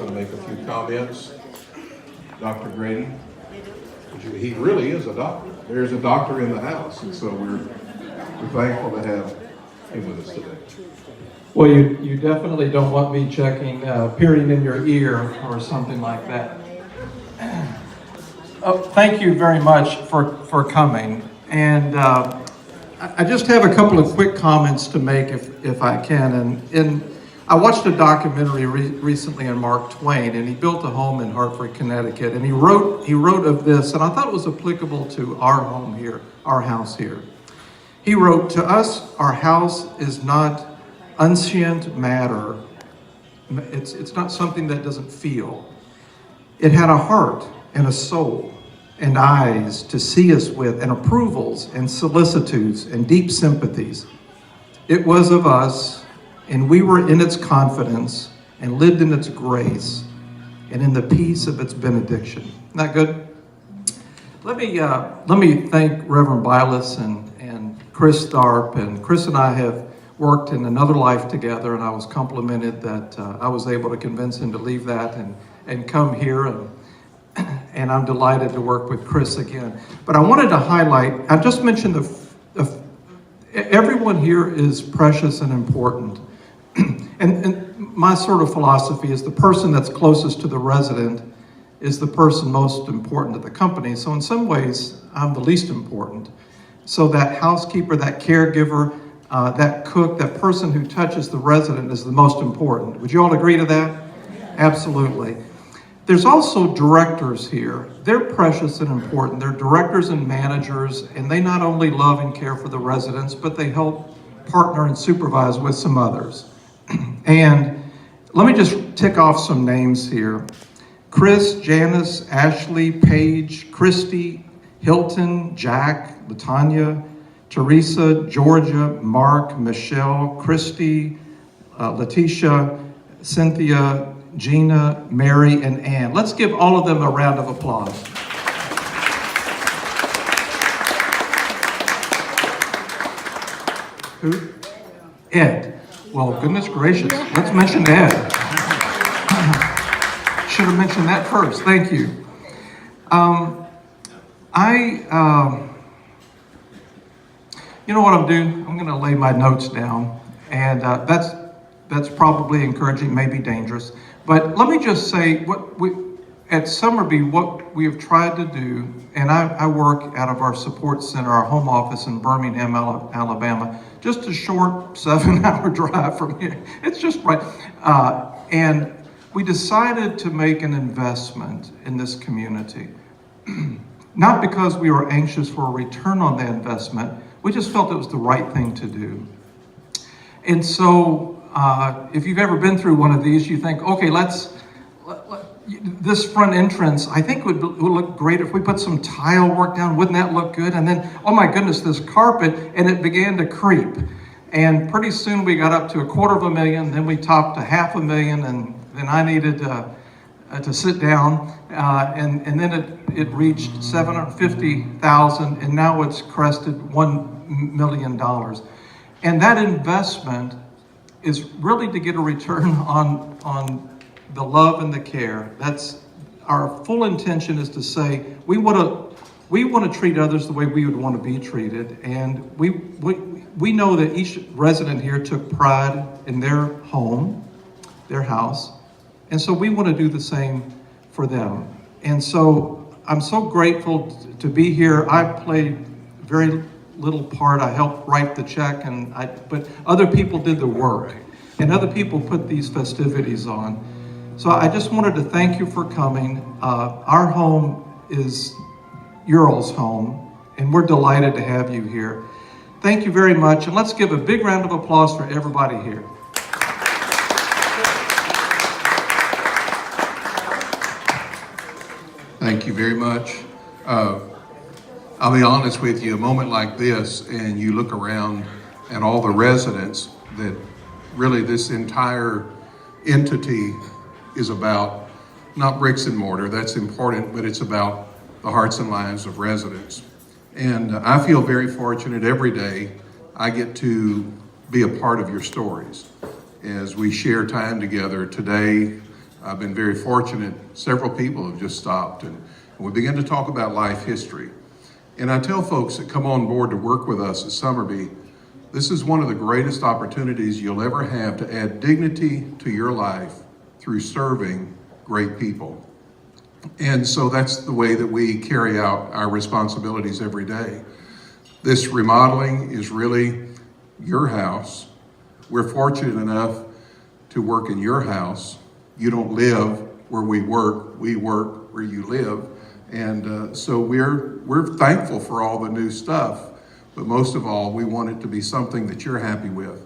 going to make a few comments. Dr. Grady, he really is a doctor. There's a doctor in the house, and so we're thankful to have him with us today. Well, you definitely don't want me peering in your ear or something like that. Thank you very much for coming. And I just have a couple of quick comments to make if I can. And I watched a documentary recently on Mark Twain, and he built a home in Hartford, Connecticut. And he wrote of this, and I thought it was applicable to our home here, our house here. He wrote, "To us, our house is not unscient matter. It's not something that doesn't feel. It had a heart and a soul and eyes to see us with, and approvals and solicitudes and deep sympathies. It was of us, and we were in its confidence and lived in its grace and in the peace of its benediction." Isn't that good? Let me thank Reverend Bylas and Chris Tharp. And Chris and I have worked in another life together, and I was complimented that I was able to convince him to leave that and come here, and I'm delighted to work with Chris again. But I wanted to highlight, I just mentioned everyone here is precious and important. And my sort of philosophy is the person that's closest to the resident is the person most important to the company. So in some ways, I'm the least important. So that housekeeper, that caregiver, that cook, that person who touches the resident is the most important. Would you all agree to that? Absolutely. There's also directors here. They're precious and important. They're directors and managers, and they not only love and care for the residents, but they help partner and supervise with some others. And let me just tick off some names here. Chris, Janice, Ashley, Paige, Christy, Hilton, Jack, Latanya, Teresa, Georgia, Mark, Michelle, Christy, Letitia, Cynthia, Gina, Mary, and Ann. Let's give all of them a round of applause. Who? Ed. Well, goodness gracious. Let's mention Ed. Should have mentioned that first. Thank you. You know what I'm doing? I'm going to lay my notes down, and that's probably encouraging, maybe dangerous. But let me just say, at Somerby, what we have tried to do, and I work out of our support center, our home office in Birmingham, Alabama, just a short 7-hour drive from here. It's just right. And we decided to make an investment in this community. Not because we were anxious for a return on that investment, we just felt it was the right thing to do. And so, if you've ever been through one of these, you think, okay, this front entrance, I think would look great if we put some tile work down. Wouldn't that look good? And then, oh my goodness, this carpet, and it began to creep. And pretty soon we got up to $250,000, then we topped to $500,000, and then I needed to sit down, and then it reached $750,000, and now it's crested $1 million. And that investment is really to get a return on the love and the care. That's our full intention, is to say we want to treat others the way we would want to be treated, and we know that each resident here took pride in their home, their house, and so we want to do the same for them. And so I'm so grateful to be here. I played very little part. I helped write the check, but other people did the work, and other people put these festivities on. So I just wanted to thank you for coming. Our home is your all's home, and we're delighted to have you here. Thank you very much, and let's give a big round of applause for everybody here. Thank you very much. I'll be honest with you, a moment like this, and you look around at all the residents, that really this entire entity is about, not bricks and mortar, that's important, but it's about the hearts and lives of residents. And I feel very fortunate every day I get to be a part of your stories as we share time together today, I've been very fortunate. Several people have just stopped, and we begin to talk about life history. And I tell folks that come on board to work with us at Somerby, this is one of the greatest opportunities you'll ever have to add dignity to your life through serving great people. And so that's the way that we carry out our responsibilities every day. This remodeling is really your house. We're fortunate enough to work in your house. You don't live where we work where you live. And so we're thankful for all the new stuff, but most of all, we want it to be something that you're happy with.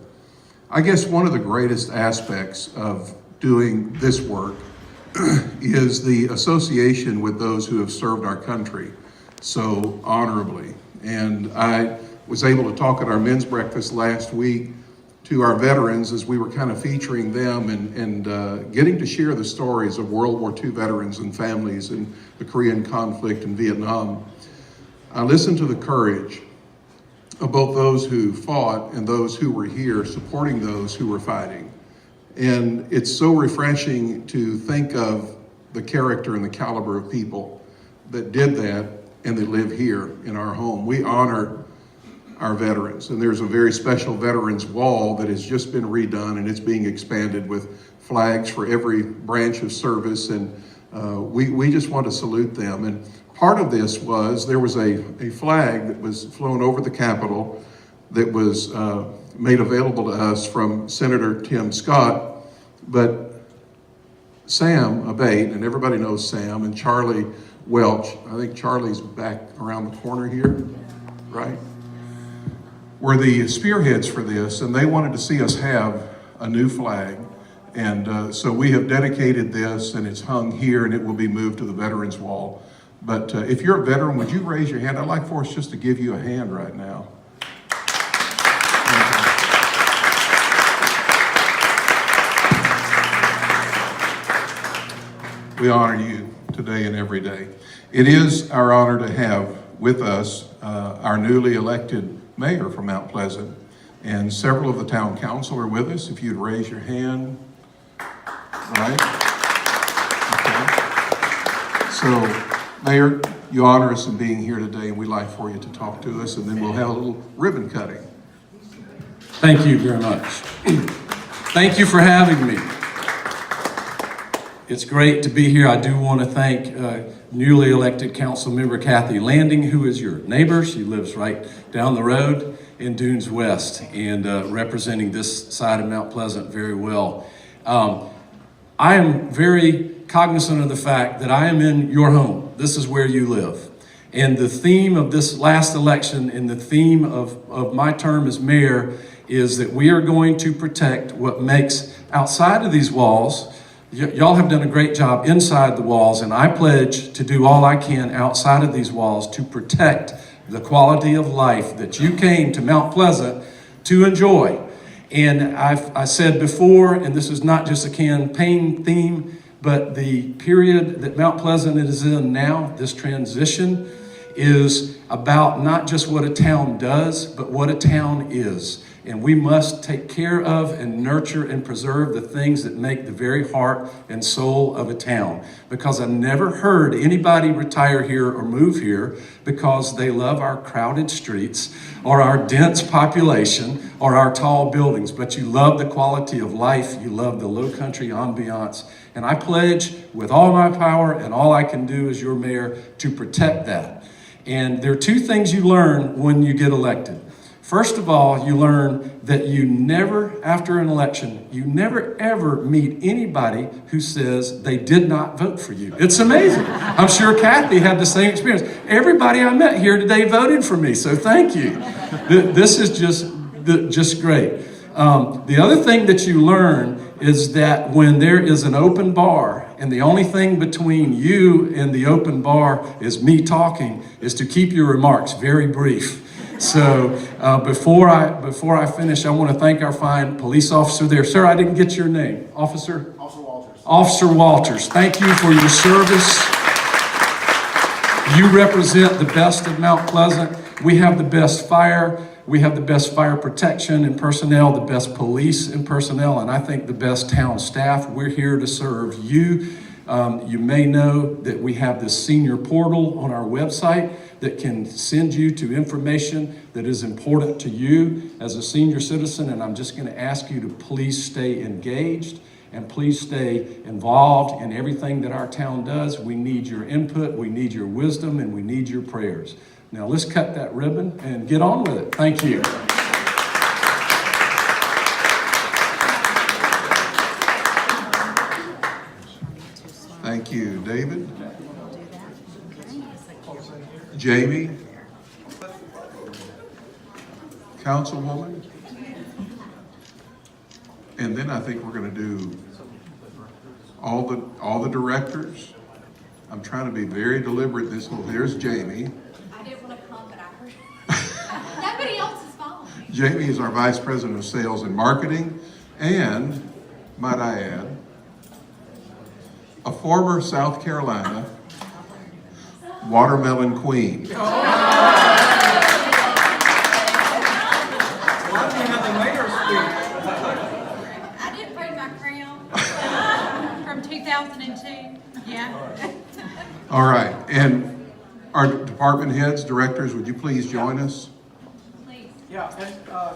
I guess one of the greatest aspects of doing this work is the association with those who have served our country so honorably. And I was able to talk at our men's breakfast last week to our veterans as we were kind of featuring them and getting to share the stories of World War II veterans and families and the Korean conflict and Vietnam. I listened to the courage of both those who fought and those who were here supporting those who were fighting. And it's so refreshing to think of the character and the caliber of people that did that and that live here in our home. We honor our veterans, and there's a very special veterans wall that has just been redone, and it's being expanded with flags for every branch of service, and we just want to salute them. And part of this was there was a flag that was flown over the Capitol that was made available to us from Senator Tim Scott, but Sam Abate, and everybody knows Sam, and Charlie Welch, I think Charlie's back around the corner here, right? Were the spearheads for this, and they wanted to see us have a new flag. And so we have dedicated this, and it's hung here, and it will be moved to the Veterans Wall. But if you're a veteran, would you raise your hand? I'd like for us just to give you a hand right now. We honor you today and every day. It is our honor to have with us our newly elected mayor from Mount Pleasant, and several of the town council are with us. If you'd raise your hand, right? Okay. So, Mayor, you honor us in being here today, and we'd like for you to talk to us, and then we'll have a little ribbon cutting. Thank you very much. Thank you for having me. It's great to be here. I do want to thank newly elected council member Kathy Landing, who is your neighbor. She lives right down the road in Dunes West and representing this side of Mount Pleasant very well. I am very cognizant of the fact that I am in your home. This is where you live. And the theme of this last election and the theme of my term as mayor is that we are going to protect what makes outside of these walls. Y'all have done a great job inside the walls, and I pledge to do all I can outside of these walls to protect the quality of life that you came to Mount Pleasant to enjoy. And I said before, and this is not just a campaign theme, but the period that Mount Pleasant is in now, this transition, is about not just what a town does, but what a town is. And we must take care of and nurture and preserve the things that make the very heart and soul of a town. Because I never heard anybody retire here or move here because they love our crowded streets or our dense population or our tall buildings. But you love the quality of life, you love the low country ambiance. And I pledge with all my power and all I can do as your mayor to protect that. And there are two things you learn when you get elected. First of all, you learn that you never, after an election, you never ever meet anybody who says they did not vote for you. It's amazing. I'm sure Kathy had the same experience. Everybody I met here today voted for me, so thank you. This is just great. The other thing that you learn is that when there is an open bar and the only thing between you and the open bar is me talking, is to keep your remarks very brief. So before I finish, I want to thank our fine police officer there. Sir, I didn't get your name. Officer? Officer Walters. Officer Walters. Thank you for your service. You represent the best of Mount Pleasant. We have the best fire. We have the best fire protection and personnel, the best police and personnel, and I think the best town staff. We're here to serve you. You may know that we have this senior portal on our website that can send you to information that is important to you as a senior citizen, and I'm just going to ask you to please stay engaged and please stay involved in everything that our town does. We need your input, we need your wisdom, and we need your prayers. Now let's cut that ribbon and get on with it. Thank you. Thank you, David. Jamie. Councilwoman. And then I think we're going to do all the directors. I'm trying to be very deliberate. There's Jamie. I didn't want to come, but I heard nobody else is following. Jamie is our Vice President of Sales and Marketing, and, might I add, a former South Carolina watermelon queen. I didn't bring my crown from 2002. Yeah. All right, and our department heads, directors, would you please join us? Please. Yeah, and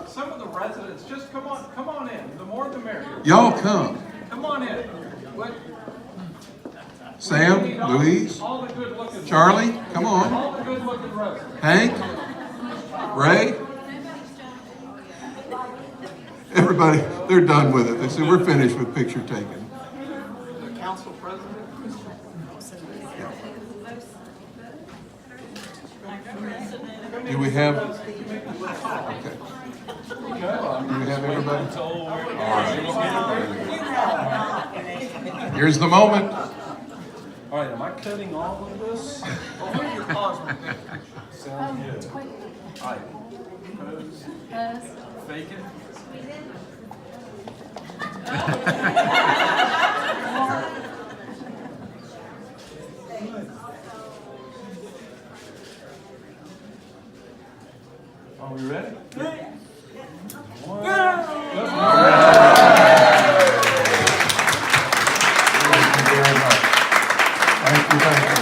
some of the residents, just come on in. The more the merrier. Y'all come. Come on in. Sam, Louise, All the good looking. Charlie, come on. All the good looking residents. Hank, Ray. Everybody, they're done with it. They said, we're finished with picture taking. The council president. Do we have? Okay. Do we have everybody? All right. Here's the moment. All right, am I cutting all of this? Sound good. All right. Pose. Fake it. Are we ready? One. Thank you very much. Thank you.